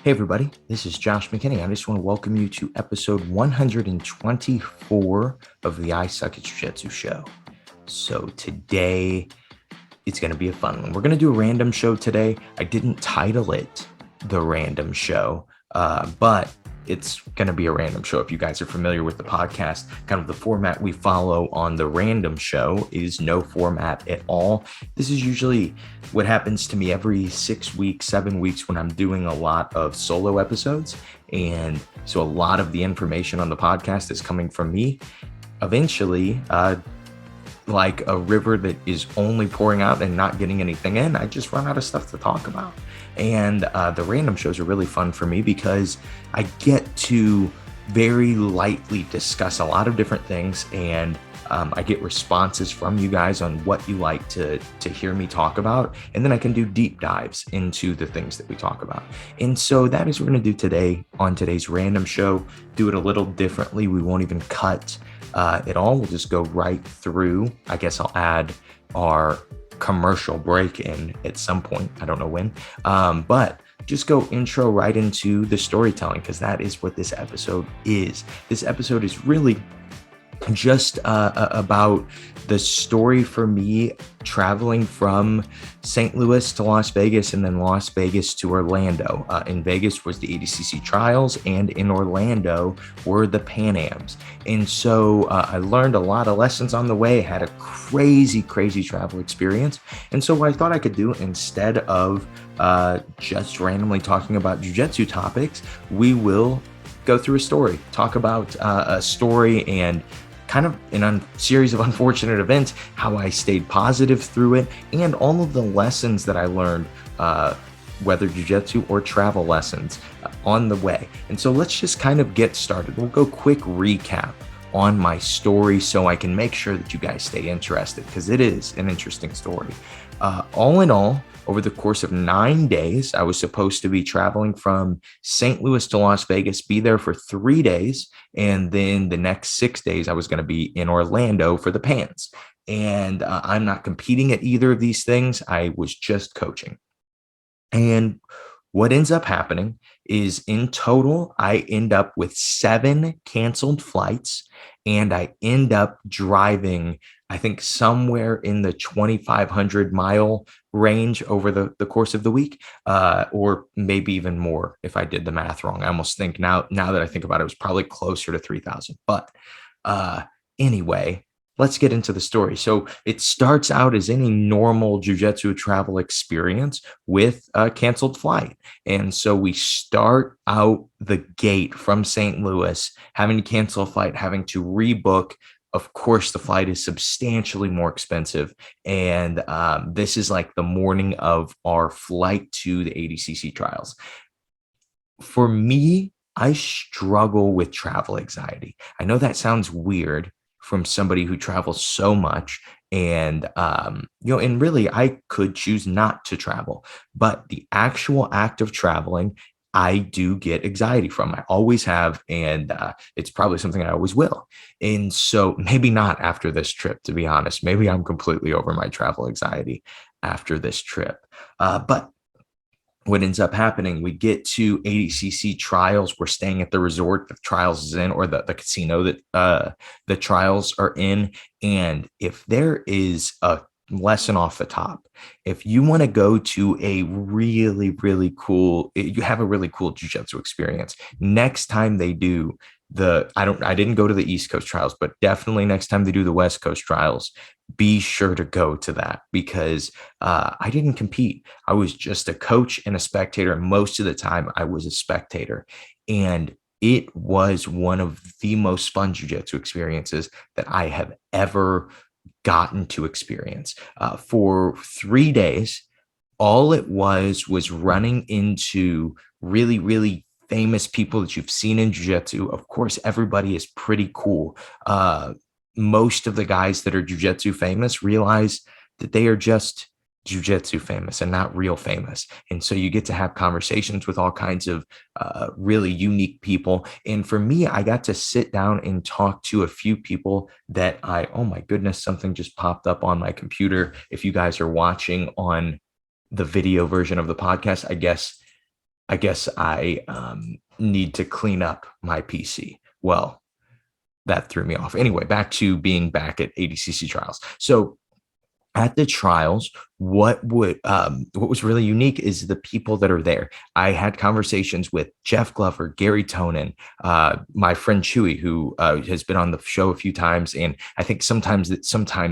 Hey everybody, this is Josh McKinney. I just want to welcome you to episode 124 of the I Suck at Jiu-Jitsu show. So today it's going to be a fun one. We're going to do a random show today. I didn't title it the random show, but it's going to be a random show. If you guys are familiar with the podcast, kind of the format we follow on the random show is no format at all. This is usually what happens to me every 6 weeks, 7 weeks when I'm doing a lot of solo episodes. And so a lot of the information on the podcast is coming from me. Eventually, like a river that is only pouring out and not getting anything in, I just run out of stuff to talk about. And the random shows are really fun for me because I get to very lightly discuss a lot of different things, and I get responses from you guys on what you like to hear me talk about, and then I can do deep dives into the things that we talk about. And so that is what we're going to do today on today's random show. Do it a little differently. We won't even cut it all. We'll just go right through. I guess I'll add our commercial break in at some point. I don't know when, but just go intro right into the storytelling, because that is what this episode is. This episode is really just about the story for me traveling from St. Louis to Las Vegas and then Las Vegas to Orlando. In Vegas was the ADCC Trials, and in Orlando were the Pan Ams. And so I learned a lot of lessons on the way, had a crazy travel experience. And so what I thought I could do, instead of just randomly talking about jiu-jitsu topics, we will go through a story, talk about a story and kind of in a series of unfortunate events, how I stayed positive through it, and all of the lessons that I learned, whether jiu-jitsu or travel lessons on the way. And so let's just kind of get started. We'll go quick recap on my story so I can make sure that you guys stay interested, because it is an interesting story. All in all, over the course of 9 days, I was supposed to be traveling from St. Louis to Las Vegas, be there for 3 days, and then the next 6 days I was going to be in Orlando for the Pans. And I'm not competing at either of these things. I was just coaching. And what ends up happening is, in total, I end up with 7 canceled flights, and I end up driving, I think, somewhere in the 2,500 mile range over the course of the week, or maybe even more if I did the math wrong. I almost think now that I think about it, it was probably closer to 3,000. But anyway, let's get into the story. So it starts out as any normal jiu-jitsu travel experience with a canceled flight. And so we start out the gate from St. Louis, having to cancel a flight, having to rebook. Of course, the flight is substantially more expensive. And this is like the morning of our flight to the ADCC trials. For me, I struggle with travel anxiety. I know that sounds weird from somebody who travels so much. And, and really, I could choose not to travel. But the actual act of traveling, I do get anxiety from. I always have, and it's probably something I always will. And so maybe not after this trip, to be honest. Maybe I'm completely over my travel anxiety after this trip. But what ends up happening, we get to ADCC Trials. We're staying at the resort the Trials is in, or the casino that the Trials are in. And if there is a lesson off the top, if you want to go to a really cool, you have a really cool jiu-jitsu experience, next time they do I didn't go to the East Coast Trials, but definitely next time they do the West Coast Trials, be sure to go to that, because I didn't compete. I was just a coach and a spectator. And most of the time I was a spectator, and it was one of the most fun jiu-jitsu experiences that I have ever gotten to experience. For 3 days, all it was running into really famous people that you've seen in jiu-jitsu. Of course, everybody is pretty cool. Most of the guys that are jiu-jitsu famous realize that they are just jiu-jitsu famous and not real famous. And so you get to have conversations with all kinds of really unique people. And for me, I got to sit down and talk to a few people that oh my goodness, something just popped up on my computer. If you guys are watching on the video version of the podcast, I guess I guess I need to clean up my PC. Well, that threw me off. Anyway, back to being back at ADCC Trials. So at the trials, what was really unique is the people that are there. I had conversations with Jeff Glover, Gary Tonin, my friend Chewy, who has been on the show a few times, and I think sometime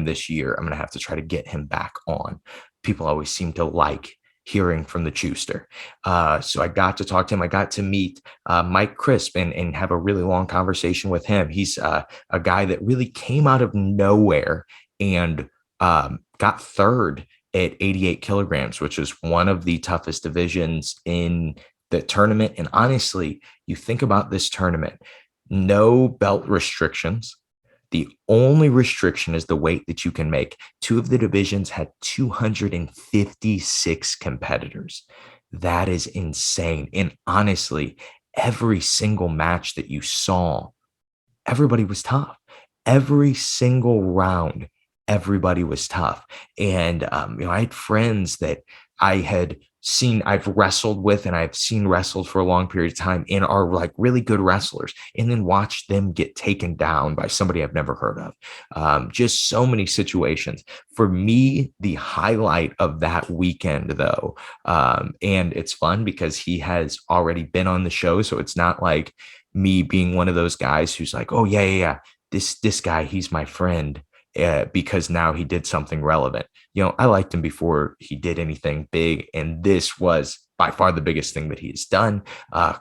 this year I'm going to have to try to get him back on. People always seem to like hearing from the Chewster. So I got to talk to him. I got to meet Mike Crisp and have a really long conversation with him. He's a guy that really came out of nowhere and got third at 88 kilograms, which is one of the toughest divisions in the tournament. And honestly, you think about this tournament, no belt restrictions. The only restriction is the weight that you can make. Two of the divisions had 256 competitors. That is insane. And honestly, every single match that you saw, everybody was tough. Every single round, everybody was tough. And, I had friends that I've wrestled with and I've seen wrestled for a long period of time and are like really good wrestlers, and then watch them get taken down by somebody I've never heard of. Just so many situations. For me, the highlight of that weekend, though, and it's fun because he has already been on the show. So it's not like me being one of those guys who's like, oh, yeah. This guy, he's my friend. Because now he did something relevant. I liked him before he did anything big, and this was by far the biggest thing that he has done.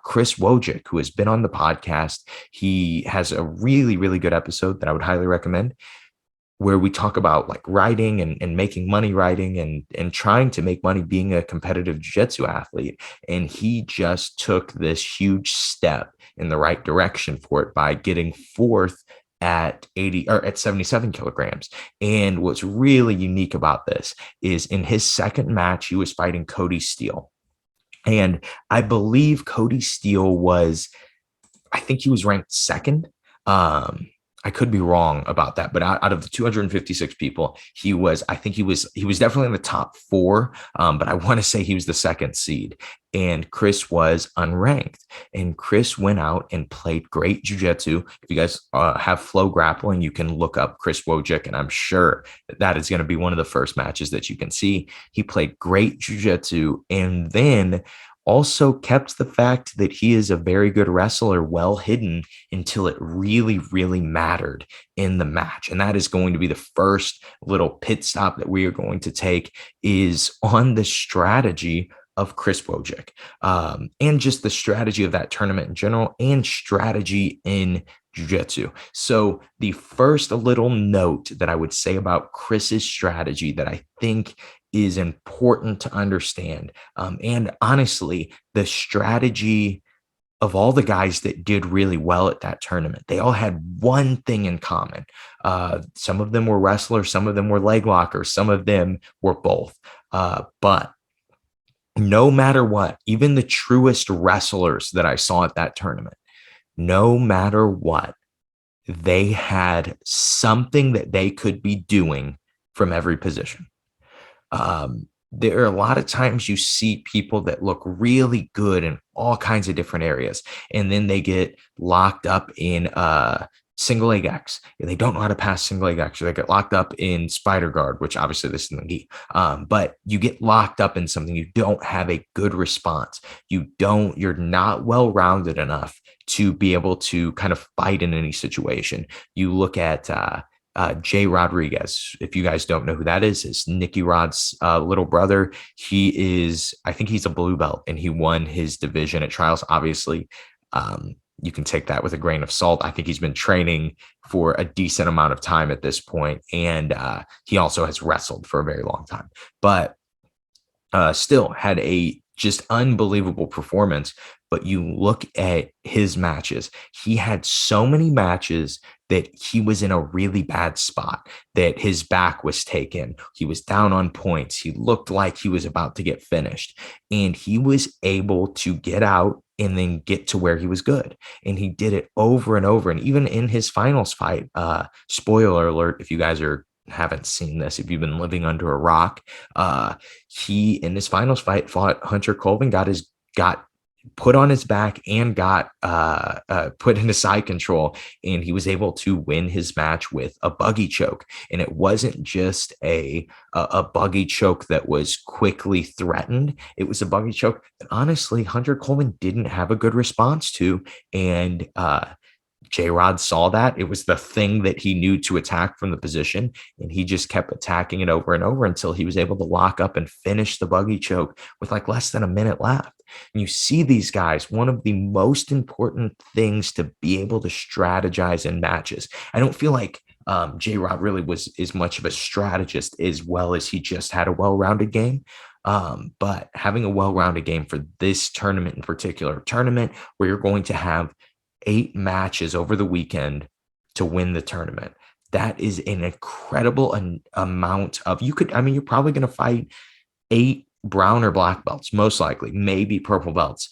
Chris Wojcik, who has been on the podcast, he has a really, really good episode that I would highly recommend, where we talk about like writing and making money writing and trying to make money being a competitive jiu-jitsu athlete. And he just took this huge step in the right direction for it by getting fourth at 80 or at 77 kilograms. And what's really unique about this is in his second match, he was fighting Cody Steele. And I believe Cody Steele I think he was ranked second. I could be wrong about that, but out of the 256 people, he was definitely in the top four. But I want to say he was the second seed, and Chris was unranked. And Chris went out and played great jiu-jitsu. If you guys have Flow Grappling, you can look up Chris Wojcik, and I'm sure that is going to be one of the first matches that you can see. He played great jiu-jitsu, and then also kept the fact that he is a very good wrestler well hidden until it really, really mattered in the match. And that is going to be the first little pit stop that we are going to take, is on the strategy of Chris Wojcik, and just the strategy of that tournament in general, and strategy in jiu-jitsu. So the first little note that I would say about Chris's strategy that I think is important to understand, and honestly, the strategy of all the guys that did really well at that tournament, they all had one thing in common. Some of them were wrestlers, some of them were leg lockers, some of them were both. But no matter what, even the truest wrestlers that I saw at that tournament, no matter what, they had something that they could be doing from every position. There are a lot of times you see people that look really good in all kinds of different areas, and then they get locked up in single leg X. They don't know how to pass single leg X. Or they get locked up in spider guard, which obviously this is the gi. But you get locked up in something, you don't have a good response. You're not well-rounded enough to be able to kind of fight in any situation. You look at Jay Rodriguez. If you guys don't know who that is Nicky Rod's little brother. I think he's a blue belt, and he won his division at Trials. Obviously, you can take that with a grain of salt. I think he's been training for a decent amount of time at this point, and he also has wrestled for a very long time, but still had a just unbelievable performance. But you look at his matches, he had so many matches that he was in a really bad spot, that his back was taken. He was down on points. He looked like he was about to get finished, and he was able to get out and then get to where he was good. And he did it over and over. And even in his finals fight, spoiler alert, if you guys haven't seen this, if you've been living under a rock, he in his finals fight fought Hunter Colvin, got put on his back and got put into side control, and he was able to win his match with a buggy choke. And it wasn't just a buggy choke that was quickly threatened. It was a buggy choke that honestly Hunter Coleman didn't have a good response to, and J-Rod saw that. It was the thing that he knew to attack from the position, and he just kept attacking it over and over until he was able to lock up and finish the buggy choke with like less than a minute left. And you see these guys, one of the most important things to be able to strategize in matches. I don't feel like J-Rod really was as much of a strategist as well as he just had a well-rounded game. But having a well-rounded game for this tournament in particular, tournament where you're going to have 8 matches over the weekend to win the tournament. That is an incredible amount of, you're probably going to fight 8 brown or black belts, most likely, maybe purple belts,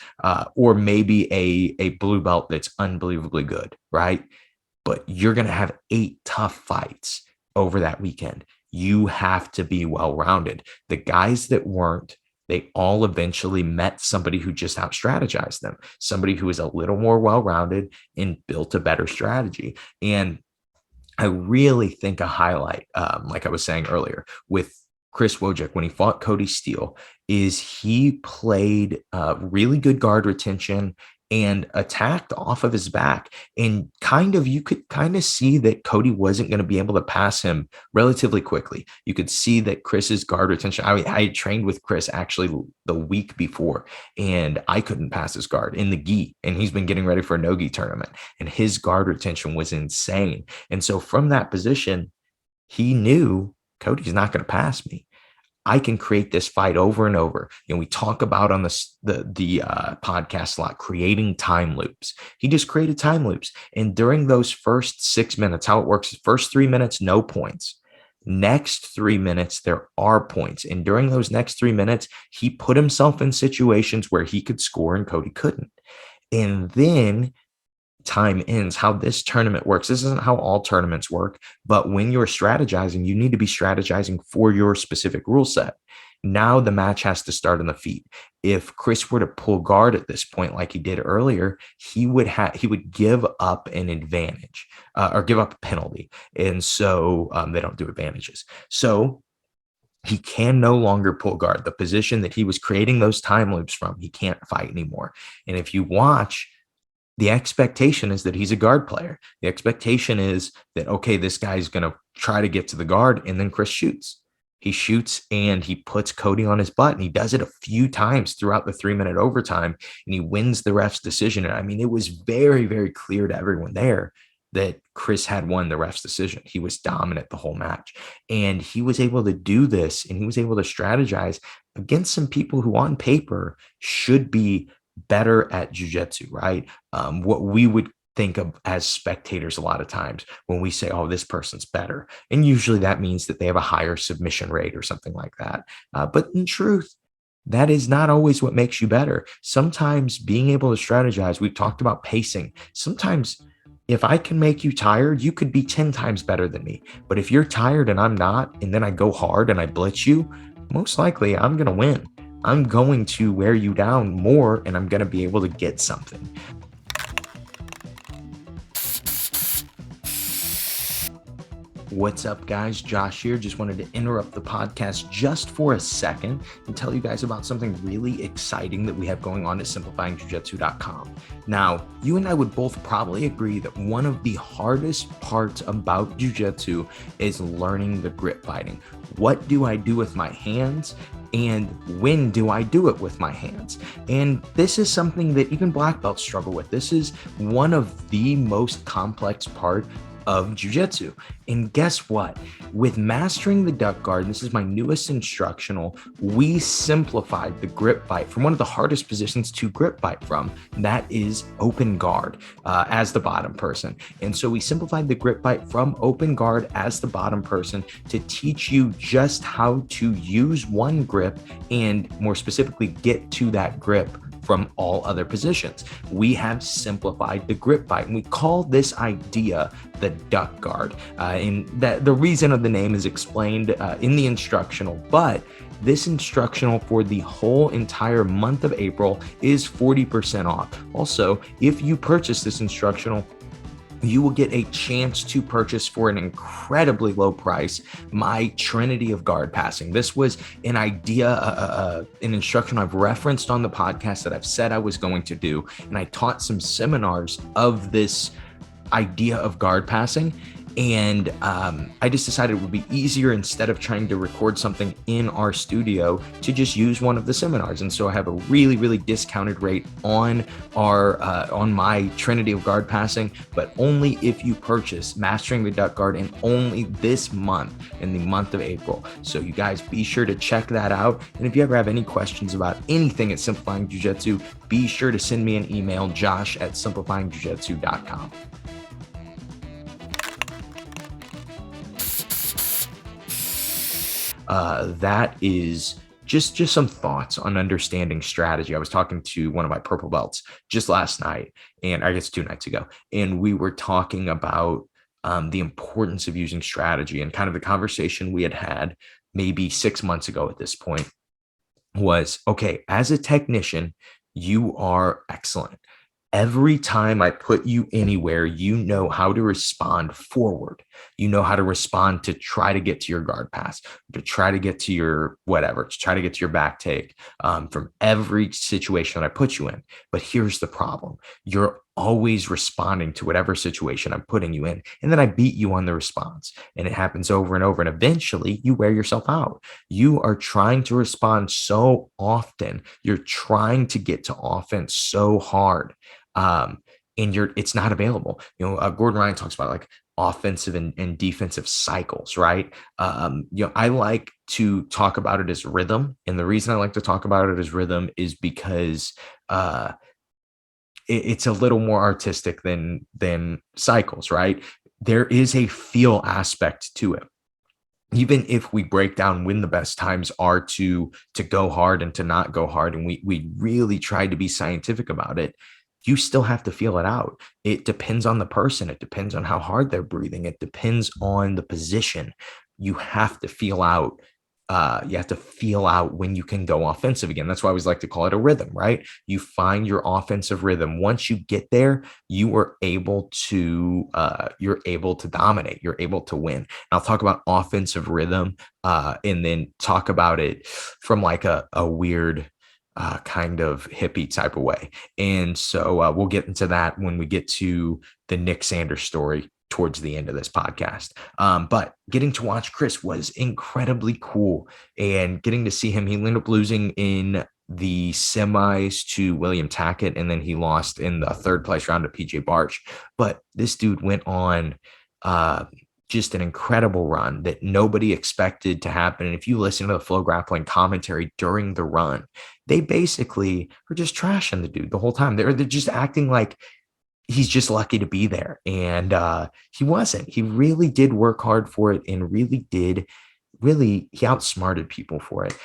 or maybe a blue belt that's unbelievably good, right? But you're going to have 8 tough fights over that weekend. You have to be well-rounded. The guys that weren't, they all eventually met somebody who just out-strategized them, somebody who was a little more well-rounded and built a better strategy. And I really think a highlight, like I was saying earlier, with Chris Wojcik when he fought Cody Steele, is he played really good guard retention and attacked off of his back. And you could kind of see that Cody wasn't going to be able to pass him relatively quickly. You could see that Chris's guard retention, I trained with Chris actually the week before, and I couldn't pass his guard in the gi, and he's been getting ready for a no-gi tournament, and his guard retention was insane. And so from that position, he knew Cody's not going to pass me. I can create this fight over and over. We talk about on the podcast a lot, creating time loops. He just created time loops. And during those first 6 minutes, how it works, first 3 minutes, no points. Next 3 minutes, there are points. And during those next 3 minutes, he put himself in situations where he could score and Cody couldn't. And then time ends. How this tournament works, this isn't how all tournaments work, but when you're strategizing, you need to be strategizing for your specific rule set. Now the match has to start on the feet. If Chris were to pull guard at this point, like he did earlier, he would give up an advantage or give up a penalty. And so they don't do advantages. So he can no longer pull guard. The position that he was creating those time loops from, he can't fight anymore. And if you watch, the expectation is that he's a guard player. The expectation is that, okay, this guy's going to try to get to the guard, and then Chris shoots. He shoots and he puts Cody on his butt, and he does it a few times throughout the 3-minute overtime, and he wins the ref's decision. And it was very, very clear to everyone there that Chris had won the ref's decision. He was dominant the whole match, and he was able to do this, and he was able to strategize against some people who on paper should be better at jiu-jitsu, right? What we would think of as spectators a lot of times when we say, oh, this person's better. And usually that means that they have a higher submission rate or something like that. But in truth, that is not always what makes you better. Sometimes being able to strategize, we've talked about pacing. Sometimes if I can make you tired, you could be 10 times better than me. But if you're tired and I'm not, and then I go hard and I blitz you, most likely I'm going to win. I'm going to wear you down more, and I'm going to be able to get something. What's up, guys? Josh here. Just wanted to interrupt the podcast just for a second and tell you guys about something really exciting that we have going on at simplifyingjujitsu.com. Now, you and I would both probably agree that one of the hardest parts about jiu-jitsu is learning the grip fighting. What do I do with my hands? And when do I do it with my hands? And this is something that even black belts struggle with. This is one of the most complex part of jiu-jitsu. And guess what? With mastering the duck guard, this is my newest instructional, we simplified the grip fight from one of the hardest positions to grip fight from, and that is open guard as the bottom person. And so we simplified the grip fight from open guard as the bottom person to teach you just how to use one grip and more specifically get to that grip from all other positions. We have simplified the grip fight, and we call this idea the duck guard. And that the reason of the name is explained in the instructional, but this instructional for the whole entire month of April is 40% off. Also, if you purchase this instructional, you will get a chance to purchase for an incredibly low price my Trinity of guard passing. This was an idea, an instruction I've referenced on the podcast that I've said I was going to do. And I taught some seminars of this idea of guard passing. And I just decided it would be easier, instead of trying to record something in our studio, to just use one of the seminars. And so I have a really, really discounted rate on on my Trinity of guard passing, but only if you purchase Mastering the Duck Guard, and only this month, in the month of April. So you guys be sure to check that out. And if you ever have any questions about anything at Simplifying Jiu-Jitsu, be sure to send me an email, josh@simplifyingjujitsu.com. That is just some thoughts on understanding strategy. I was talking to one of my purple belts just last night, and I guess 2 nights ago, and we were talking about the importance of using strategy, and kind of the conversation we had maybe 6 months ago at this point was, okay, as a technician, you are excellent. Every time I put you anywhere, you know how to respond forward. You know how to respond to try to get to your guard pass, to try to get to your whatever, to try to get to your back take, from every situation that I put you in. But here's the problem. You're always responding to whatever situation I'm putting you in. And then I beat you on the response. And it happens over and over. And eventually you wear yourself out. You are trying to respond so often. You're trying to get to offense so hard. And it's not available. Gordon Ryan talks about like offensive and defensive cycles, right? I like to talk about it as rhythm. And the reason I like to talk about it as rhythm is because, it's a little more artistic than cycles, right? There is a feel aspect to it. Even if we break down when the best times are to go hard and to not go hard, and we really try to be scientific about it, you still have to feel it out. It depends on the person. It depends on how hard they're breathing. It depends on the position. You have to feel out. You have to feel out when you can go offensive again. That's why I always like to call it a rhythm, right? You find your offensive rhythm. Once you get there, you are able to dominate. You're able to win. And I'll talk about offensive rhythm, and then talk about it from like a weird kind of hippie type of way. And so we'll get into that when we get to the Nick Sanders story towards the end of this podcast. But getting to watch Chris was incredibly cool, and getting to see him, he ended up losing in the semis to William Tackett, and then he lost in the third place round to PJ Barch. But this dude went on just an incredible run that nobody expected to happen. And if you listen to the Flow Grappling commentary during the run, they basically are just trashing the dude the whole time. They're just acting like he's just lucky to be there. And he wasn't. He really did work hard for it, and he outsmarted people for it.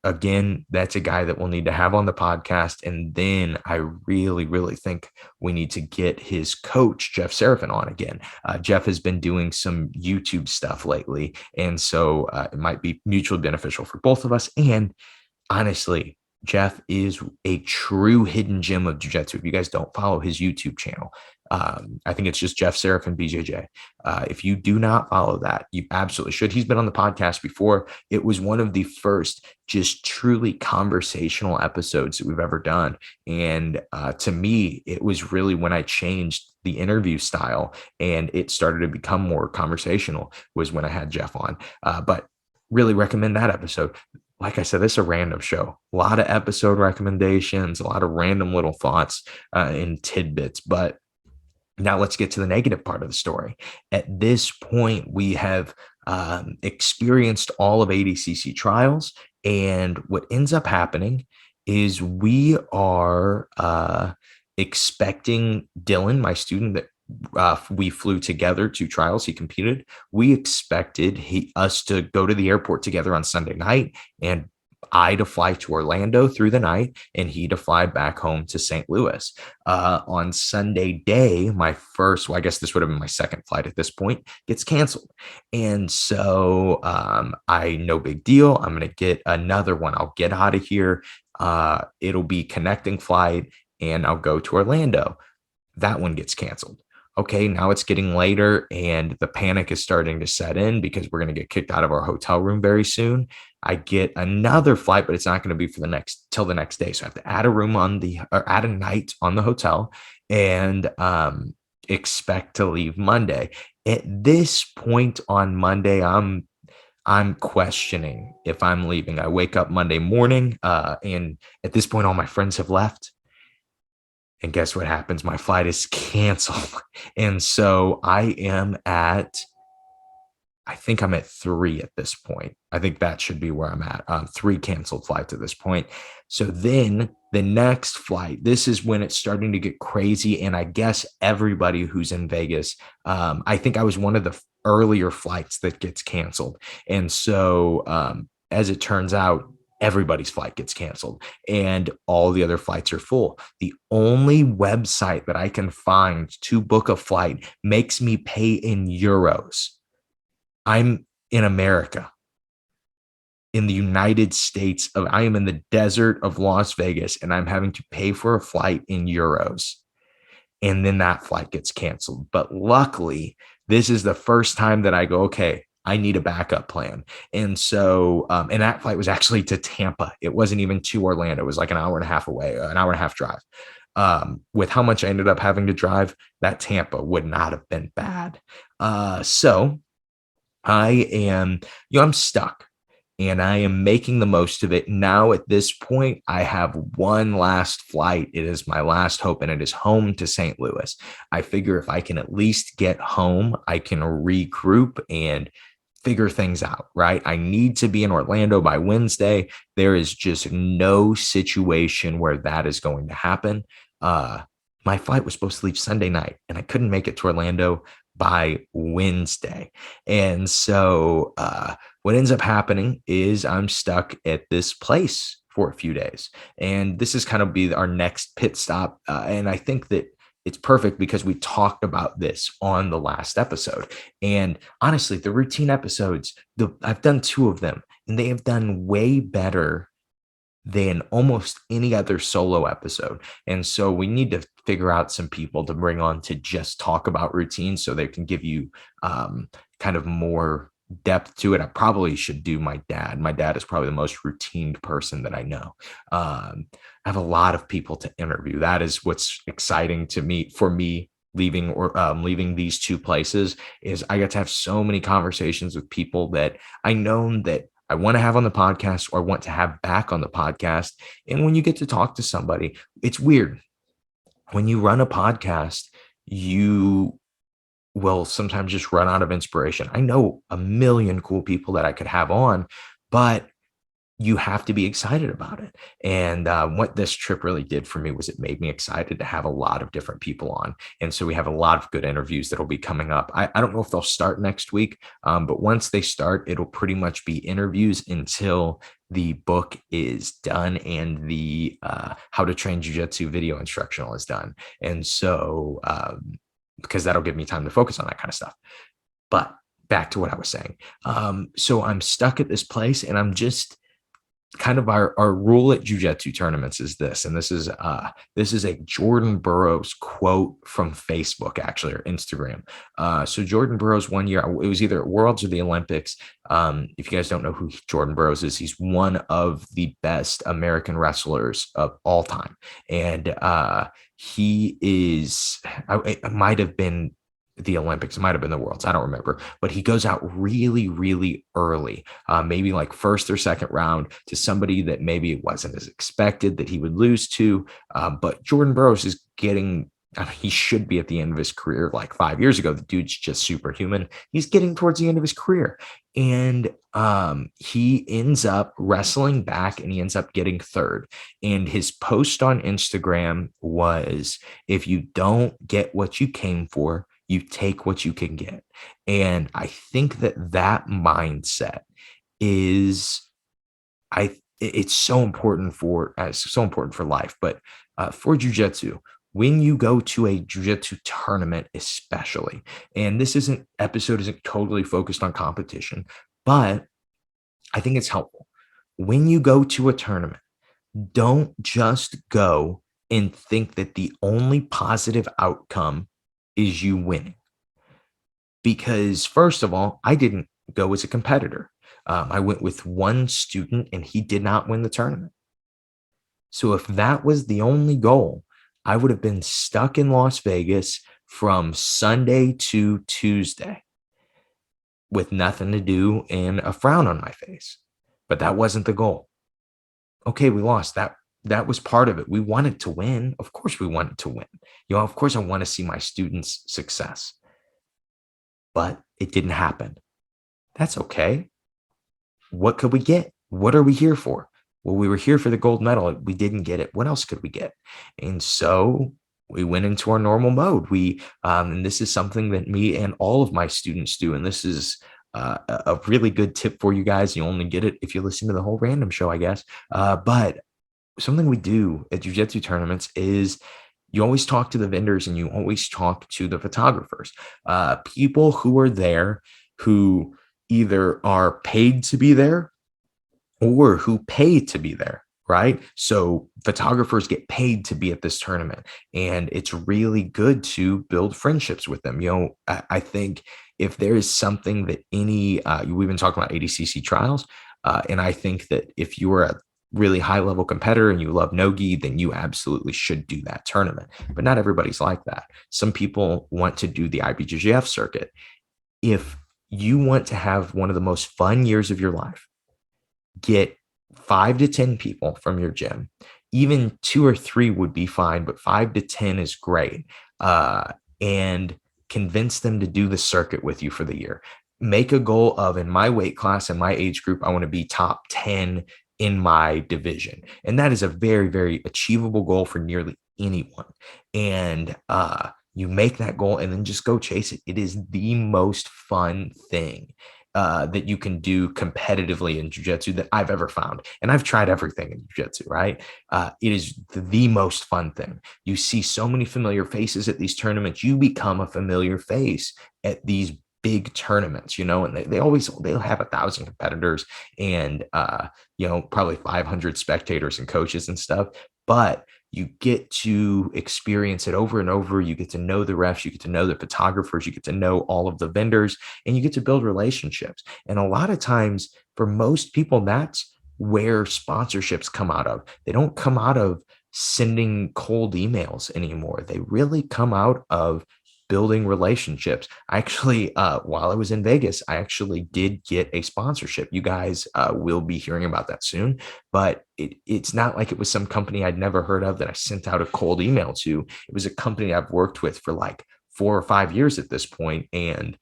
Again, that's a guy that we'll need to have on the podcast. And then I really, really think we need to get his coach, Jeff Serafin, on again. Jeff has been doing some YouTube stuff lately. And so it might be mutually beneficial for both of us. And honestly, Jeff is a true hidden gem of jiu-jitsu. If you guys don't follow his YouTube channel, I think it's just Jeff Serafin BJJ. If you do not follow that, you absolutely should. He's been on the podcast before. It was one of the first just truly conversational episodes that we've ever done. And to me, it was really when I changed the interview style and it started to become more conversational, was when I had Jeff on. But really recommend that episode. Like I said, this is a random show. A lot of episode recommendations, a lot of random little thoughts and tidbits. But now let's get to the negative part of the story. At this point, we have experienced all of ADCC trials. And what ends up happening is we are expecting Dylan, my student that we flew together to trials. He competed. We expected us to go to the airport together on Sunday night and I to fly to Orlando through the night and he to fly back home to St. Louis. On Sunday day, my first, well, I guess this would have been my second flight at this point, gets canceled. And so no big deal. I'm going to get another one. I'll get out of here. It'll be connecting flight and I'll go to Orlando. That one gets canceled. Okay, now it's getting later and the panic is starting to set in because we're going to get kicked out of our hotel room very soon. I get another flight, but it's not going to be for the next day. So I have to add a room or add a night on the hotel and expect to leave Monday. At this point on Monday, I'm questioning if I'm leaving. I wake up Monday morning, and at this point, all my friends have left. And guess what happens? My flight is canceled. And so I think I'm at 3 at this point. I think that should be where I'm at. 3 canceled flights at this point. So then the next flight, this is when it's starting to get crazy. And I guess everybody who's in Vegas, I think I was one of the earlier flights that gets canceled. And so as it turns out, everybody's flight gets canceled and all the other flights are full. The only website that I can find to book a flight makes me pay in euros. I'm in America, in the United States I am in the desert of Las Vegas and I'm having to pay for a flight in euros. And then that flight gets canceled. But luckily, this is the first time that I go, okay, I need a backup plan. And so, and that flight was actually to Tampa. It wasn't even to Orlando. It was like an hour and a half away, an hour and a half drive. With how much I ended up having to drive, that Tampa would not have been bad. So I am, I'm stuck and I am making the most of it. Now at this point, I have one last flight. It is my last hope and it is home to St. Louis. I figure if I can at least get home, I can regroup and figure things out, right? I need to be in Orlando by Wednesday. There is just no situation where that is going to happen. My flight was supposed to leave Sunday night and I couldn't make it to Orlando by Wednesday. And so what ends up happening is I'm stuck at this place for a few days. And this is kind of be our next pit stop. And I think that it's perfect because we talked about this on the last episode. And honestly, the routine episodes, I've done 2 of them and they have done way better than almost any other solo episode. And so we need to figure out some people to bring on to just talk about routines so they can give you kind of more depth to it. I probably should do my dad. My dad is probably the most routine person that I know. I have a lot of people to interview. That is what's exciting to me for me leaving these 2 places is I get to have so many conversations with people that I know that I want to have on the podcast or I want to have back on the podcast. And when you get to talk to somebody, it's weird. When you run a podcast, you will sometimes just run out of inspiration. I know a million cool people that I could have on, but you have to be excited about it. And what this trip really did for me was it made me excited to have a lot of different people on. And so we have a lot of good interviews that will be coming up. I don't know if they'll start next week, but once they start, it'll pretty much be interviews until the book is done and the How to Train Jiu-Jitsu video instructional is done. And so because that'll give me time to focus on that kind of stuff. But back to what I was saying. So I'm stuck at this place and I'm just kind of our rule at jiu-jitsu tournaments is this, and this is a Jordan Burroughs quote from Facebook, actually, or Instagram. So Jordan Burroughs one year, it was either Worlds or the Olympics. If you guys don't know who Jordan Burroughs is, he's one of the best American wrestlers of all time. And he is, it might have been the Olympics, it might have been the Worlds, I don't remember, but he goes out really, really early, maybe like first or second round to somebody that maybe it wasn't as expected that he would lose to. But Jordan Burroughs is getting, he should be at the end of his career like 5 years ago. The dude's just superhuman. He's getting towards the end of his career. And he ends up wrestling back and he ends up getting third. And his post on Instagram was, if you don't get what you came for, you take what you can get. And I think that mindset is, it's so important for life, but for jujitsu, when you go to a jujitsu tournament, especially, and this isn't totally focused on competition, but I think it's helpful. When you go to a tournament, don't just go and think that the only positive outcome is you winning. Because, first of all, I didn't go as a competitor. I went with one student and he did not win the tournament. So, if that was the only goal, I would have been stuck in Las Vegas from Sunday to Tuesday with nothing to do and a frown on my face. But that wasn't the goal. Okay, we lost. That was part of it. We wanted to win. Of course we wanted to win. Of course I want to see my students' success. But it didn't happen. That's okay. What could we get? What are we here for? Well, we were here for the gold medal. We didn't get it. What else could we get? And so we went into our normal mode. And this is something that me and all of my students do. And this is a really good tip for you guys. You only get it if you listen to the whole random show, I guess. But something we do at jiu-jitsu tournaments is you always talk to the vendors and you always talk to the photographers, people who are there who either are paid to be there or who pay to be there, right? So photographers get paid to be at this tournament, and it's really good to build friendships with them. I think if there is something that we've been talking about ADCC trials, and I think that if you are a really high level competitor and you love no-gi, then you absolutely should do that tournament. But not everybody's like that. Some people want to do the IBJJF circuit. If you want to have one of the most fun years of your life, get 5 to 10 people from your gym. Even 2 or 3 would be fine, but 5 to 10 is great. And convince them to do the circuit with you for the year. Make a goal of, in my weight class and my age group, I want to be top 10 in my division. And that is a very, very achievable goal for nearly anyone. And you make that goal and then just go chase it. It is the most fun thing that you can do competitively in jiu-jitsu that I've ever found. And I've tried everything in jiu-jitsu, right? It is the most fun thing. You see so many familiar faces at these tournaments. You become a familiar face at these big tournaments, and they'll have 1,000 competitors and, probably 500 spectators and coaches and stuff. But you get to experience it over and over. You get to know the refs, you get to know the photographers, you get to know all of the vendors, and you get to build relationships. And a lot of times for most people, that's where sponsorships come out of. They don't come out of sending cold emails anymore. They really come out of building relationships. I actually, while I was in Vegas, I actually did get a sponsorship. You guys will be hearing about that soon, but it's not like it was some company I'd never heard of that I sent out a cold email to. It was a company I've worked with for like 4 or 5 years at this point, and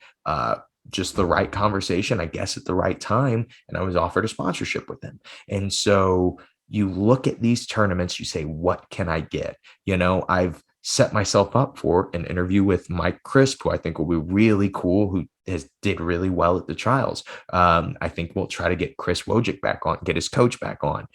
just the right conversation, I guess, at the right time, and I was offered a sponsorship with them. And so you look at these tournaments, you say, what can I get? I've set myself up for an interview with Mike Crisp, who I think will be really cool, who did really well at the trials. I think we'll try to get Chris Wojcik back on, get his coach back on.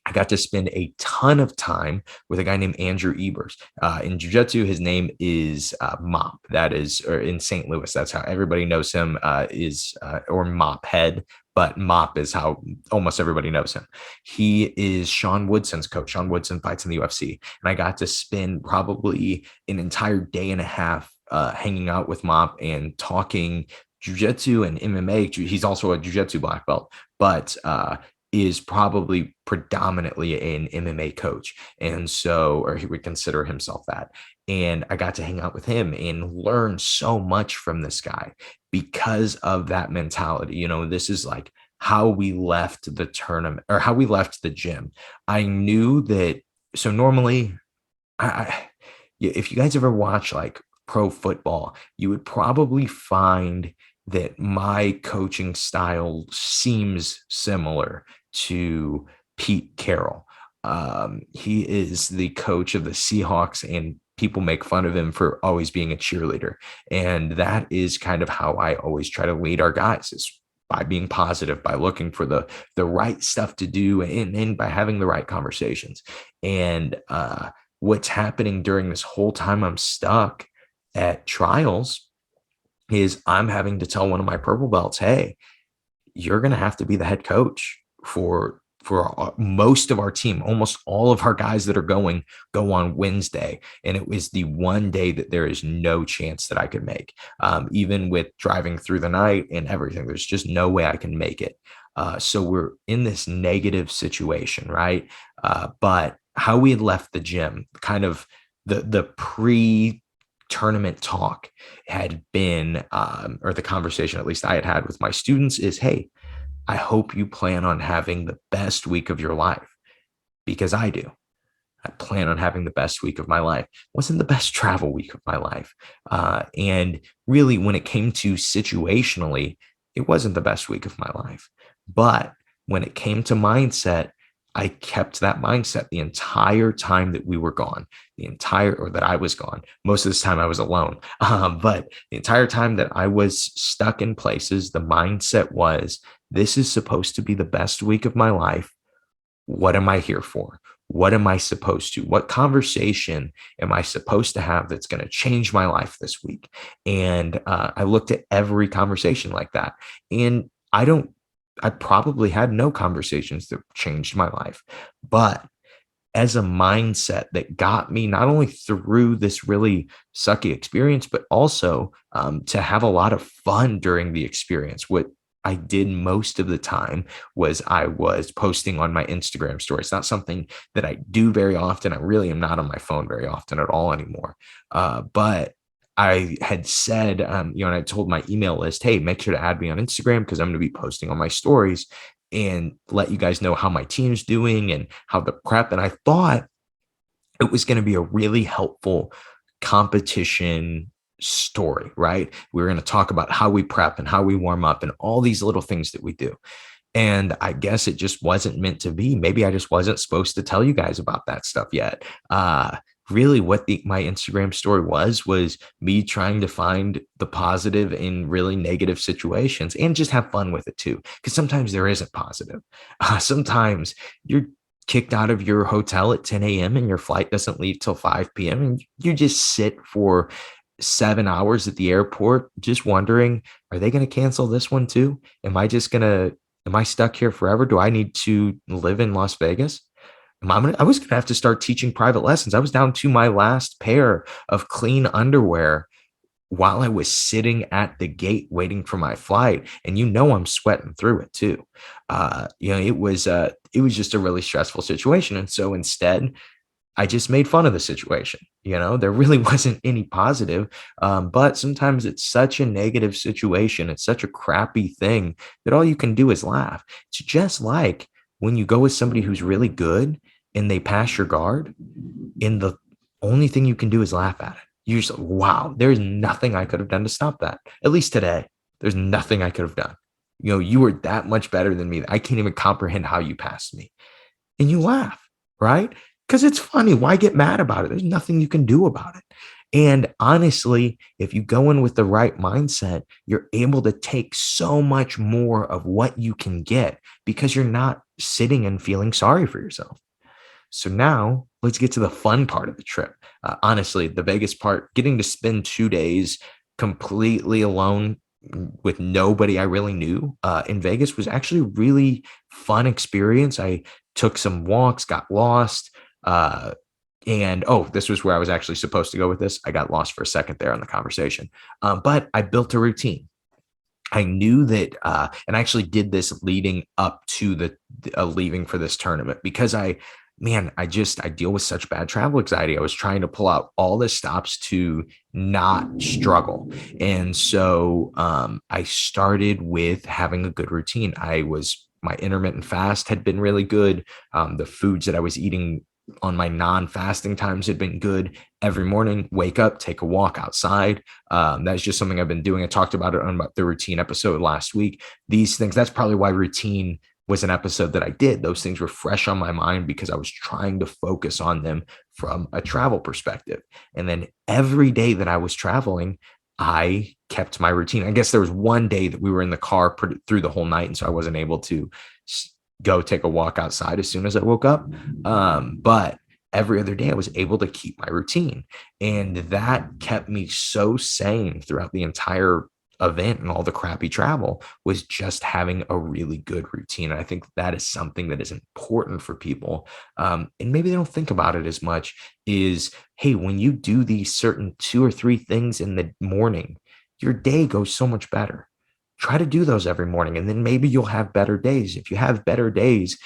I got to spend a ton of time with a guy named Andrew Ebers. In jiu-jitsu, his name is Mop. That is, or in St. Louis, that's how everybody knows him, or Mop Head. But Mop is how almost everybody knows him. He is Sean Woodson's coach. Sean Woodson fights in the UFC. And I got to spend probably an entire day and a half hanging out with Mop and talking jiu-jitsu and MMA. He's also a jiu-jitsu black belt, but is probably predominantly an MMA coach. And so, or he would consider himself that. And I got to hang out with him and learn so much from this guy because of that mentality. This is like how we left the tournament, or how we left the gym. I knew that. So normally, if you guys ever watch like pro football, you would probably find that my coaching style seems similar to Pete Carroll. He is the coach of the Seahawks, and people make fun of him for always being a cheerleader. And that is kind of how I always try to lead our guys, is by being positive, by looking for the right stuff to do, and by having the right conversations. And what's happening during this whole time I'm stuck at trials is I'm having to tell one of my purple belts, hey, you're going to have to be the head coach for most of our team. Almost all of our guys that are go on Wednesday, and it was the one day that there is no chance that I could make. Even with driving through the night and everything, there's just no way I can make it. So we're in this negative situation, right? But how we had left the gym, kind of the pre tournament talk had been, or the conversation at least I had with my students is, hey, I hope you plan on having the best week of your life, because I do. I plan on having the best week of my life. Wasn't the best travel week of my life. And really, when it came to situationally, it wasn't the best week of my life. But when it came to mindset, I kept that mindset the entire time that we were gone, or that I was gone. Most of this time I was alone. But the entire time that I was stuck in places, the mindset was, this is supposed to be the best week of my life. What am I here for? What am I supposed to? What conversation am I supposed to have that's going to change my life this week? And I looked at every conversation like that. And I probably had no conversations that changed my life, but as a mindset that got me not only through this really sucky experience, but also to have a lot of fun during the experience. What I did most of the time was I was posting on my Instagram story. It's not something that I do very often. I really am not on my phone very often at all anymore. But I had said, and I told my email list, hey, make sure to add me on Instagram because I'm going to be posting on my stories and let you guys know how my team's doing and how the prep. And I thought it was going to be a really helpful competition story, right? We were going to talk about how we prep and how we warm up and all these little things that we do. And I guess it just wasn't meant to be. Maybe I just wasn't supposed to tell you guys about that stuff yet. Really what my Instagram story was me trying to find the positive in really negative situations and just have fun with it too. Because sometimes there isn't positive. Sometimes you're kicked out of your hotel at 10 a.m. and your flight doesn't leave till 5 p.m. and you just sit for 7 hours at the airport, just wondering, are they going to cancel this one too? Am I stuck here forever? Do I need to live in Las Vegas? I was going to have to start teaching private lessons. I was down to my last pair of clean underwear while I was sitting at the gate waiting for my flight. And I'm sweating through it too. It was just a really stressful situation. And so instead, I just made fun of the situation. There really wasn't any positive. But sometimes it's such a negative situation. It's such a crappy thing that all you can do is laugh. It's just like when you go with somebody who's really good and they pass your guard, and the only thing you can do is laugh at it. You're just like, wow, there's nothing I could have done to stop that. At least today, there's nothing I could have done. You were that much better than me. I can't even comprehend how you passed me. And you laugh, right? Because it's funny. Why get mad about it? There's nothing you can do about it. And honestly, if you go in with the right mindset, you're able to take so much more of what you can get because you're not sitting and feeling sorry for yourself. So now let's get to the fun part of the trip. Honestly, the Vegas part, getting to spend 2 days completely alone with nobody I really knew in Vegas was actually a really fun experience. I took some walks, got lost. This was where I was actually supposed to go with this. I got lost for a second there in the conversation. But I built a routine. I knew that, and I actually did this leading up to the leaving for this tournament because I deal with such bad travel anxiety. I was trying to pull out all the stops to not struggle. And so I started with having a good routine. My intermittent fast had been really good. The foods that I was eating on my non-fasting times had been good. Every morning, wake up, take a walk outside. That's just something I've been doing. I talked about it on the routine episode last week. These things, that's probably why routine was an episode that I did. Those things were fresh on my mind because I was trying to focus on them from a travel perspective. And then every day that I was traveling, I kept my routine. I guess there was one day that we were in the car through the whole night, and so I wasn't able to go take a walk outside as soon as I woke up. But every other day I was able to keep my routine, and that kept me so sane throughout the entire event and all the crappy travel, was just having a really good routine. I think that is something that is important for people. And maybe they don't think about it as much, is, hey, when you do these certain 2 or 3 things in the morning, your day goes so much better. Try to do those every morning, and then maybe you'll have better days. If you have better days,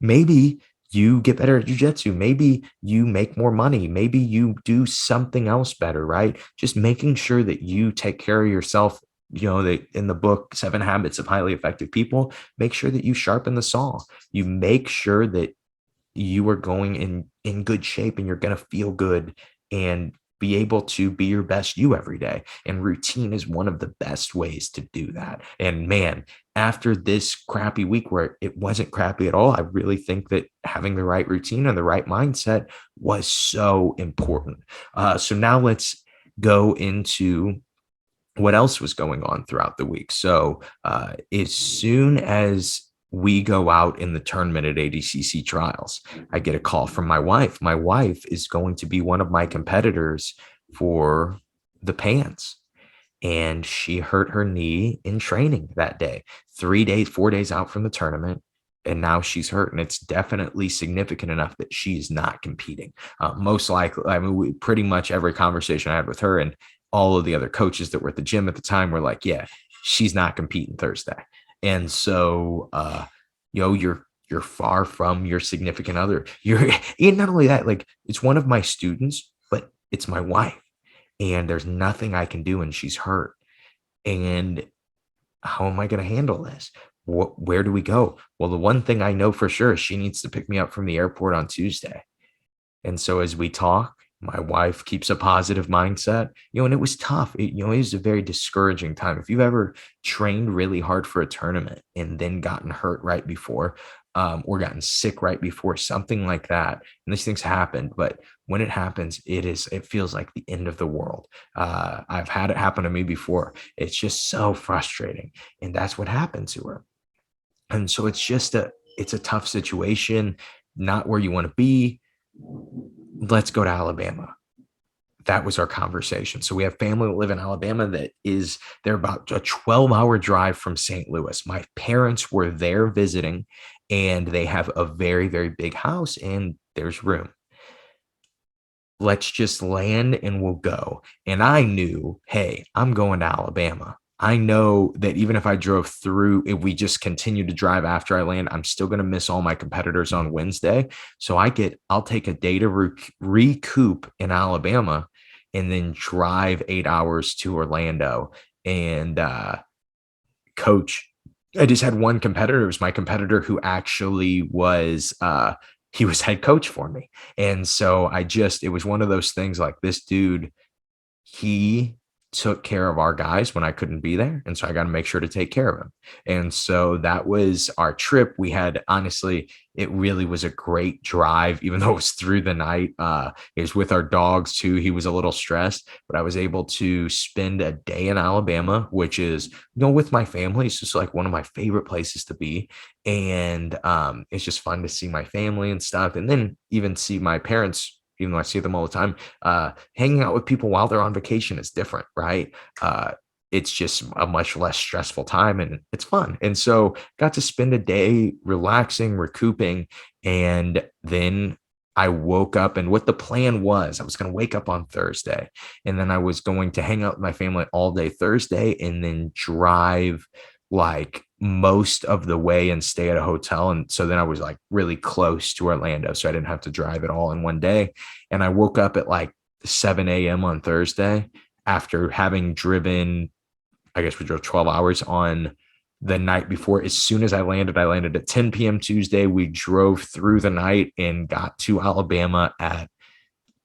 maybe you get better at jujitsu. Maybe you make more money. Maybe you do something else better, right? Just making sure that you take care of yourself. In the book, 7 Habits of Highly Effective People, make sure that you sharpen the saw. You make sure that you are going in good shape, and you're going to feel good and be able to be your best you every day. And routine is one of the best ways to do that. And man, after this crappy week where it wasn't crappy at all, I really think that having the right routine and the right mindset was so important. So now let's go into what else was going on throughout the week. So as soon as we go out in the tournament at ADCC Trials, I get a call from my wife. My wife is going to be one of my competitors for the Pans, and she hurt her knee in training that day. 3 days, 4 days out from the tournament, and now she's hurt, and it's definitely significant enough that she's not competing. Most likely, I mean, pretty much every conversation I had with her and all of the other coaches that were at the gym at the time were like, yeah, she's not competing Thursday. And so, you're far from your significant other. And not only that, like, it's one of my students, but it's my wife, and there's nothing I can do, and she's hurt. And how am I going to handle this? Where do we go? Well, the one thing I know for sure is she needs to pick me up from the airport on Tuesday. And so as we talk, my wife keeps a positive mindset, and it was tough. It was a very discouraging time. If you've ever trained really hard for a tournament and then gotten hurt right before, or gotten sick right before, something like that, and these things happen, but when it happens, it feels like the end of the world. I've had it happen to me before. It's just so frustrating. And that's what happened to her. And so it's a tough situation, not where you want to be. Let's go to Alabama. That was our conversation. So we have family that live in Alabama they're about a 12-hour drive from St. Louis. My parents were there visiting, and they have a very, very big house, and there's room. Let's just land and we'll go. And I knew, hey, I'm going to Alabama. I know that even if I drove through, if we just continue to drive after I land, I'm still going to miss all my competitors on Wednesday. So I'll take a day to recoup in Alabama, and then drive 8 hours to Orlando. And coach, I just had one competitor. It was my competitor who actually was, he was head coach for me. And so it was one of those things, like, this dude, he took care of our guys when I couldn't be there. And so I got to make sure to take care of him. And so that was our trip. We had, honestly, it really was a great drive, even though it was through the night. It was with our dogs too. He was a little stressed, but I was able to spend a day in Alabama, which is, with my family. It's just like one of my favorite places to be. And it's just fun to see my family and stuff. And then even see my parents, even though I see them all the time. Hanging out with people while they're on vacation is different, right? It's just a much less stressful time, and it's fun. And so got to spend a day relaxing, recouping, and then I woke up, and what the plan was, I was going to wake up on Thursday, and then I was going to hang out with my family all day Thursday, and then drive like most of the way and stay at a hotel. And so then I was like really close to Orlando, so I didn't have to drive it all in one day. And I woke up at like 7 a.m. on Thursday after having driven, I guess we drove 12 hours on the night before. As soon as I landed at 10 p.m. Tuesday. We drove through the night and got to Alabama at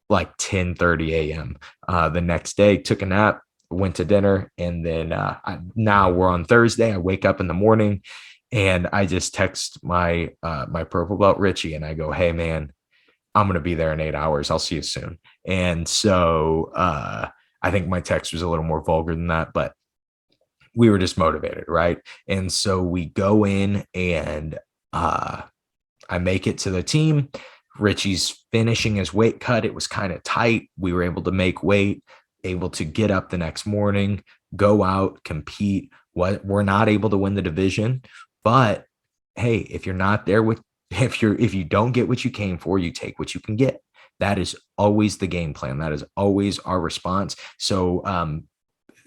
like 10:30 a.m. The next day, took a nap, went to dinner, and then now we're on Thursday. I wake up in the morning, and I just text my purple belt Richie, and I go, hey man, I'm going to be there in 8 hours. I'll see you soon. And so I think my text was a little more vulgar than that, but we were just motivated, right? And so we go in and I make it to the team. Richie's finishing his weight cut. It was kind of tight. We were able to make weight, able to get up the next morning, go out, compete. We're not able to win the division, but hey, if you're not there with, if you don't get what you came for, you take what you can get. That is always the game plan. That is always our response. So,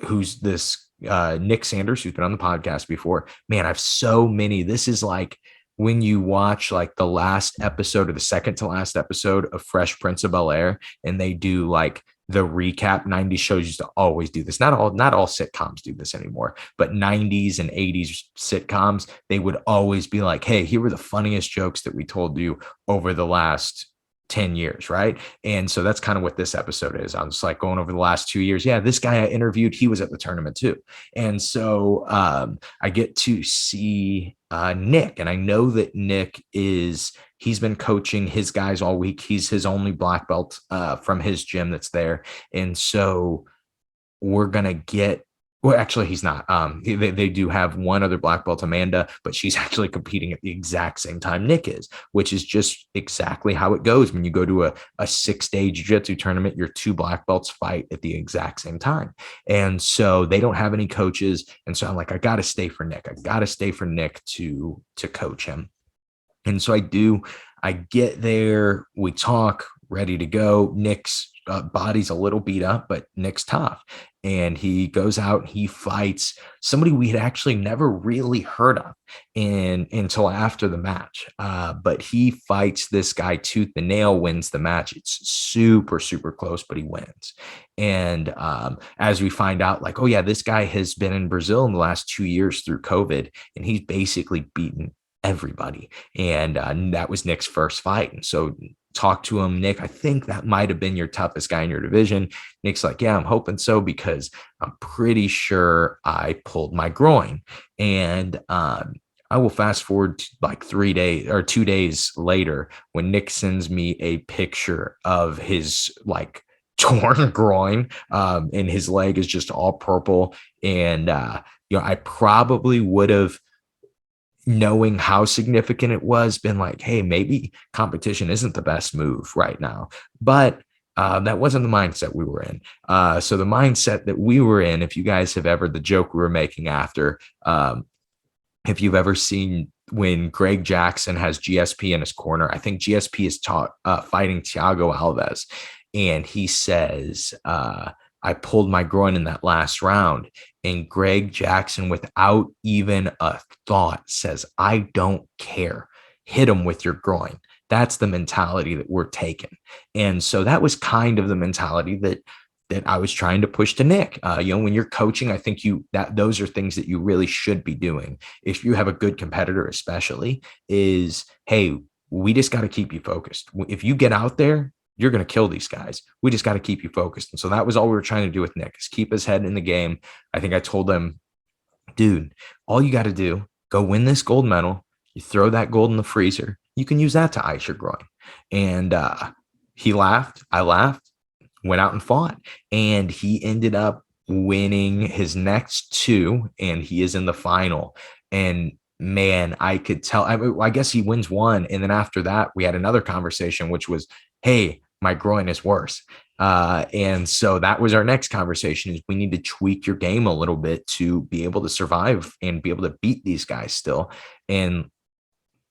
who's this? Nick Sanders, who's been on the podcast before. Man, I have so many. This is like when you watch like the last episode or the second to last episode of Fresh Prince of Bel-Air, and they do like the recap. 90s shows used to always do this. Not all sitcoms do this anymore, but 90s and 80s sitcoms, they would always be like, hey, here were the funniest jokes that we told you over the last 10 years, right? And so that's kind of what this episode is. I'm just like going over the last 2 years. Yeah, this guy I interviewed, he was at the tournament too. And so I get to see Nick, and I know that Nick he's been coaching his guys all week. He's his only black belt from his gym that's there. And so we're going to get, well, actually, he's not. They do have one other black belt, Amanda, but she's actually competing at the exact same time Nick is, which is just exactly how it goes. When you go to a 6-day jiu-jitsu tournament, your two black belts fight at the exact same time. And so they don't have any coaches. And so I'm like, I got to stay for Nick. I got to stay for Nick to coach him. And so I do. I get there. We talk, ready to go. Nick's body's a little beat up, but Nick's tough. And he goes out and he fights somebody we had actually never really heard of until after the match. But he fights this guy tooth and nail, wins the match. It's super, super close, but he wins. And as we find out, like, oh yeah, this guy has been in Brazil in the last 2 years through COVID, and he's basically beaten everybody. And that was Nick's first fight. And so talk to him, Nick, I think that might have been your toughest guy in your division. Nick's like, yeah, I'm hoping so, because I'm pretty sure I pulled my groin. And I will fast forward to like 2 days later, when Nick sends me a picture of his like torn groin, and his leg is just all purple. And I probably would have, knowing how significant it was, been like, hey, maybe competition isn't the best move right now. But that wasn't the mindset we were in. So the mindset that we were in, if you guys have ever, the joke we were making after, if you've ever seen when Greg Jackson has GSP in his corner, I think GSP is fighting Thiago Alves. And he says, I pulled my groin in that last round. And Greg Jackson, without even a thought, says, I don't care. Hit him with your groin. That's the mentality that we're taking. And so that was kind of the mentality that I was trying to push to Nick. When you're coaching, I think those are things that you really should be doing. If you have a good competitor, especially, is, hey, we just got to keep you focused. If you get out there, you're going to kill these guys. We just got to keep you focused. And so that was all we were trying to do with Nick, is keep his head in the game. I think I told him, dude, all you got to do, go win this gold medal. You throw that gold in the freezer. You can use that to ice your groin. And he laughed. I laughed, went out and fought. And he ended up winning his next two, and he is in the final. And man, I could tell, I guess he wins one. And then after that, we had another conversation, which was, hey, my groin is worse. And so that was our next conversation, is we need to tweak your game a little bit to be able to survive and be able to beat these guys still. And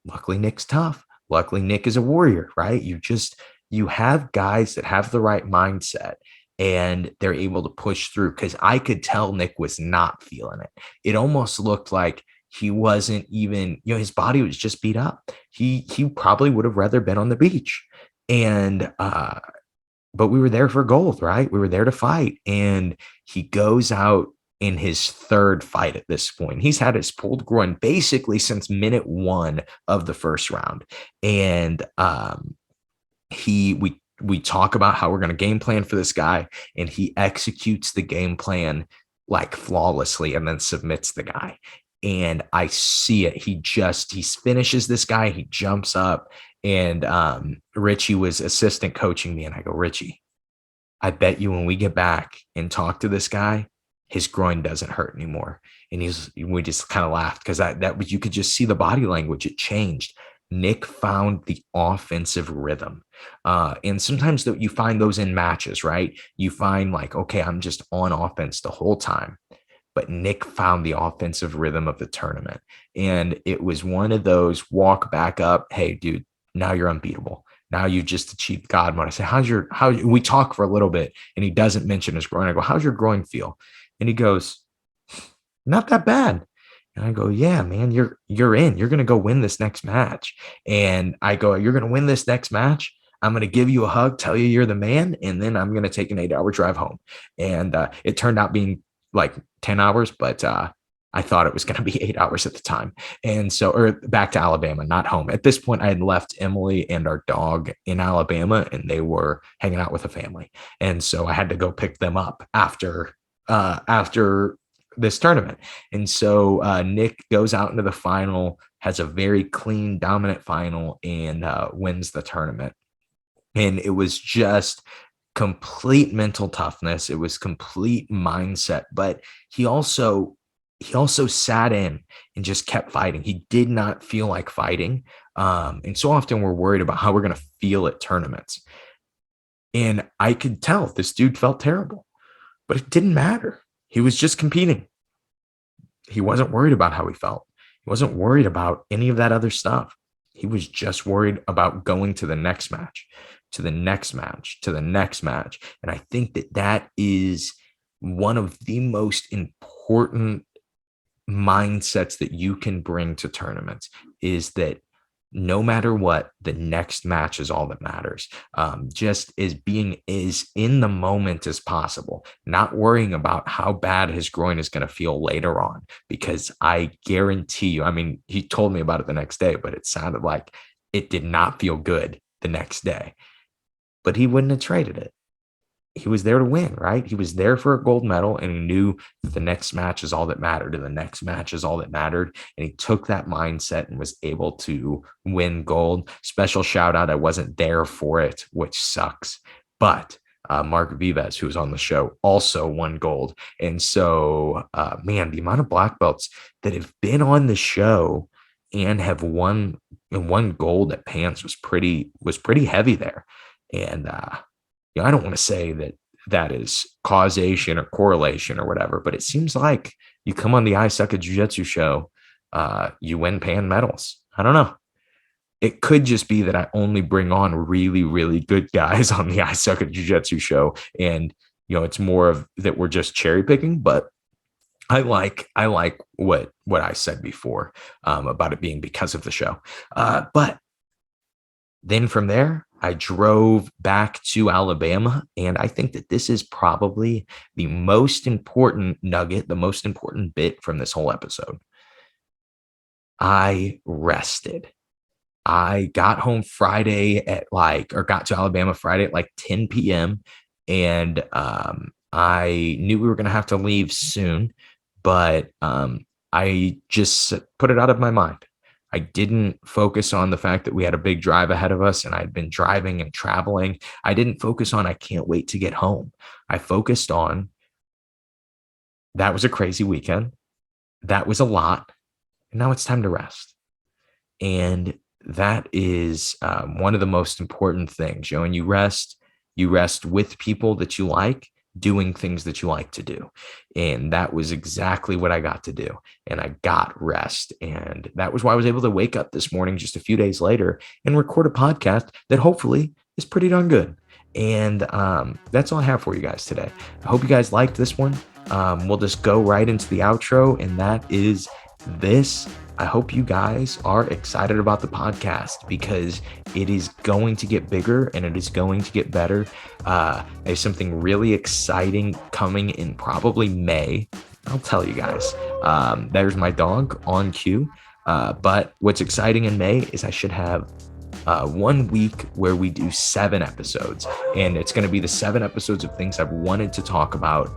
luckily Nick's tough. Luckily Nick is a warrior, right? You have guys that have the right mindset, and they're able to push through, because I could tell Nick was not feeling it. It almost looked like he wasn't even, his body was just beat up. He probably would have rather been on the beach. And but we were there for gold, right? We were there to fight. And he goes out in his third fight at this point. He's had his pulled groin basically since minute 1 of the first round. And we talk about how we're going to game plan for this guy, and he executes the game plan like flawlessly, and then submits the guy. And I see it. He finishes this guy. He jumps up, and Richie was assistant coaching me. And I go, Richie, I bet you when we get back and talk to this guy, his groin doesn't hurt anymore. And we just kind of laughed because that was, you could just see the body language. It changed. Nick found the offensive rhythm. And sometimes you find those in matches, right? You find like, okay, I'm just on offense the whole time. But Nick found the offensive rhythm of the tournament. And it was one of those walk back up. Hey, dude, now you're unbeatable. Now you just achieved God mode. I say, we talk for a little bit and he doesn't mention his groin. I go, how's your groin feel? And he goes, not that bad. And I go, yeah, man, you're in. You're going to go win this next match. And I go, you're going to win this next match. I'm going to give you a hug, tell you you're the man, and then I'm going to take an 8-hour drive home. And it turned out being like 10 hours, but I thought it was going to be 8 hours at the time. And so, or back to Alabama, not home. At this point, I had left Emily and our dog in Alabama, and they were hanging out with a family. And so I had to go pick them up after this tournament. And so Nick goes out into the final, has a very clean, dominant final, and wins the tournament. And it was just complete mental toughness. It was complete mindset, but he also sat in and just kept fighting. He did not feel like fighting. And so often we're worried about how we're going to feel at tournaments. And I could tell this dude felt terrible, but it didn't matter. He was just competing. He wasn't worried about how he felt. He wasn't worried about any of that other stuff. He was just worried about going to the next match, to the next match, to the next match. And I think that is one of the most important mindsets that you can bring to tournaments, is that no matter what, the next match is all that matters. Just as being as in the moment as possible, not worrying about how bad his groin is going to feel later on, because I guarantee you, I mean, he told me about it the next day, but it sounded like it did not feel good the next day, but he wouldn't have traded it. He was there to win, right? He was there for a gold medal, and he knew that the next match is all that mattered, and the next match is all that mattered. And he took that mindset and was able to win gold. Special shout out. I wasn't there for it, which sucks, but Mark Vives, who was on the show, also won gold. And so, man, the amount of black belts that have been on the show and have won gold at Pans was pretty heavy there. And, I don't want to say that is causation or correlation or whatever, but it seems like you come on the I Suck at Jiu-Jitsu show, you win Pan medals. I don't know. It could just be that I only bring on really, really good guys on the I Suck at Jiu-Jitsu show. And, it's more of that we're just cherry picking, but I like what I said before about it being because of the show. But then from there, I drove back to Alabama, and I think that this is probably the most important nugget, the most important bit from this whole episode. I rested. I got home Friday got to Alabama Friday at like 10 p.m. And I knew we were going to have to leave soon, but I just put it out of my mind. I didn't focus on the fact that we had a big drive ahead of us and I'd been driving and traveling. I didn't focus on, I can't wait to get home. I focused on, that was a crazy weekend. That was a lot. And now it's time to rest. And that is one of the most important things. When you rest with people that you like, doing things that you like to do. And that was exactly what I got to do. And I got rest. And that was why I was able to wake up this morning just a few days later and record a podcast that hopefully is pretty darn good. And that's all I have for you guys today. I hope you guys liked this one. We'll just go right into the outro, and that is this. I hope you guys are excited about the podcast, because it is going to get bigger and it is going to get better. There's something really exciting coming in probably May. I'll tell you guys. There's my dog on cue. But what's exciting in May is I should have 1 week where we do 7 episodes, and it's going to be the 7 episodes of things I've wanted to talk about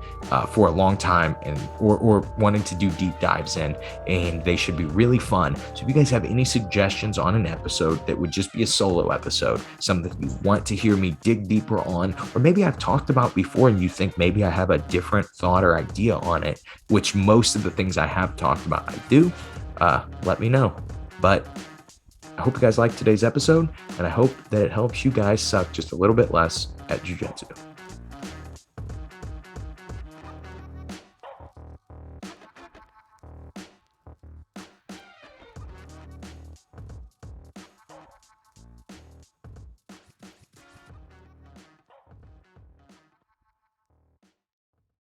for a long time, and or wanting to do deep dives in, and they should be really fun. So if you guys have any suggestions on an episode that would just be a solo episode, something you want to hear me dig deeper on, or maybe I've talked about before and you think maybe I have a different thought or idea on it, which most of the things I have talked about I do, let me know. But I hope you guys liked today's episode, and I hope that it helps you guys suck just a little bit less at jiu-jitsu.